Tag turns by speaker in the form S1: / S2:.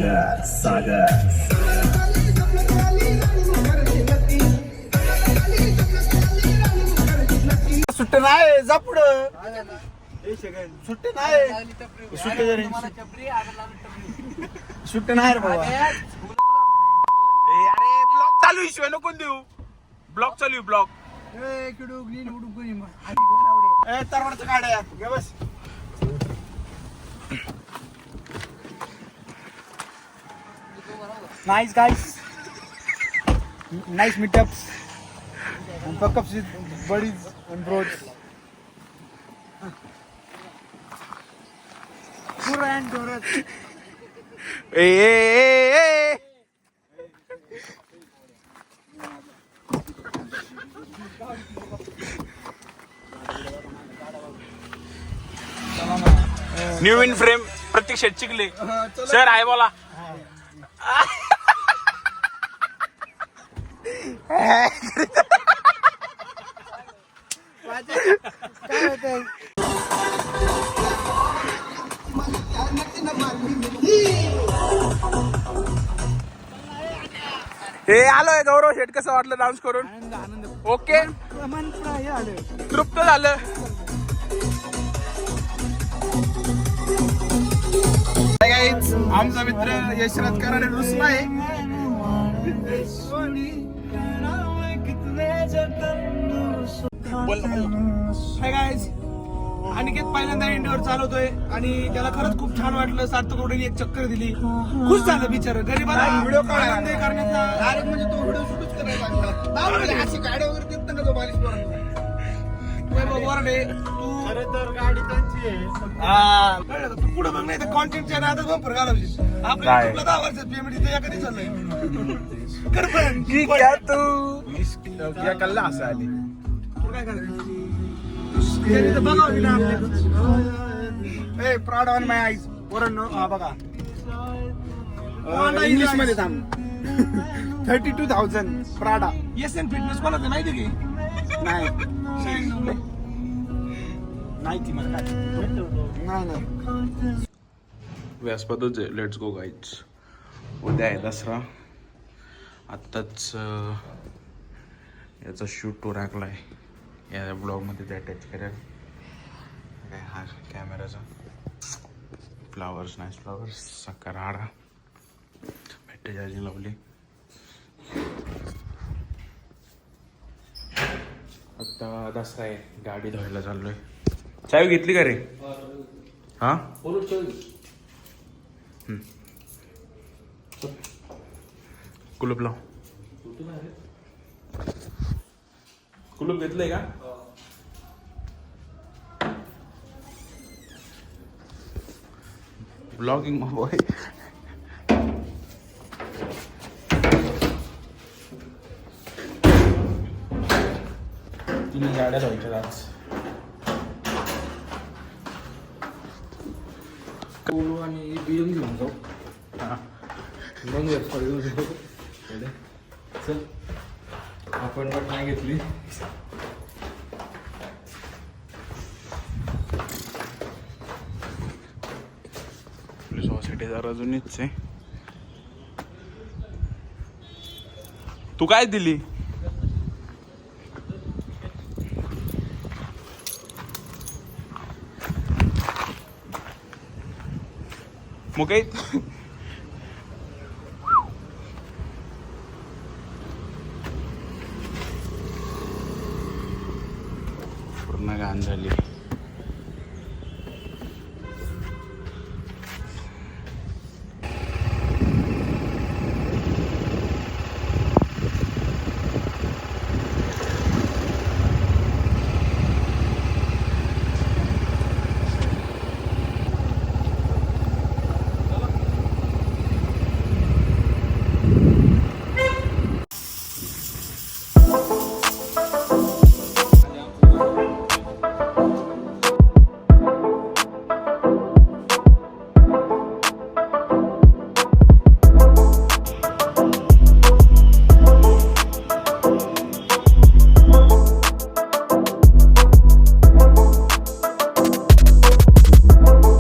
S1: सागर सागर
S2: सुट्टे नाही जा पुढं सुट्टे नाही सुट्टे जरी सुट्टे नाही रे बाबा
S3: अरे ब्लॉक चालू शिवाय नको देऊ ब्लॉक चालू आहे ब्लॉक
S2: तरवडचं गाड्या घे बस nice guys nice meetups and fuck-ups with buddies and bros. Pura and Dorat.
S3: A new in frame Pratik Shet Chikhale sir आहे बोला
S2: काय होतंय
S3: हे आलोय गौरव शेट कसं वाटलं डान्स करून
S2: आनंद
S3: ओके
S2: हे आलं
S3: तृप्त झालं आमचा मित्र यशराज कराडे रुसला आहे
S2: हाय गाईज अनिकेत पहिल्यांदा इंडियावर चालवतोय आणि त्याला खरंच खूप छान वाटलं सार्थक रोडीने एक चक्कर दिली खुश झालं बिचार गरीबाला व्हिडिओ आनंद करण्याचा डायरेक्ट म्हणजे तो व्हिडिओ शूटच करायला लागला अशी गाड्या वगैरे देत ना तो बालिश बोरडे तू खरं तर गाडी त्यांची आहे तू पुढे बघ नाही तर कॉन्टेंटच्या नादात बंपर घालवशील आपल्या 10 वर्षात पेमेंट इथे कधी चाललंय कर पण
S3: क्या तू या कल्ला असं आली
S2: काय करायचं त्यांनी तर बघावं ना आपल्याकडं ए प्राउड ऑन माय आईज पोरांनो हा बघा इंग्लिश मध्ये थांब 32,000 प्राडा एसएन फिटनेस कोणाचं माहिती की नाही नाही ती मला काय नाही
S3: व्यासपदच आहे लेट्स गो गाईड्स उद्या आहे दसरा आत्ताच याचा शूट तो राखलाय या ब्लॉगमध्ये ते अटॅच करेल काय हा कॅमेराचा फ्लावर्स नाईस फ्लावर्स सकाळ हाडा बॅटरी चार्जिंग लावली आता दसरा आहे गाडी धुवायला चाललोय चावी घेतली का रे हा कुलूप लाव कुलूप घेतलंय का ब्लॉगिंग बॉय तिने गाड्या धुवायच्या आज
S4: बोलू आणि बियम घेऊन जाऊ मग वेबसाईट घेऊन जाऊ चल अपॉइंटमेंट नाही घेतली
S3: पोलीस सोसायटी जरा जुनीच आहे तू काय दिली मुके पूर्ण घाण झाली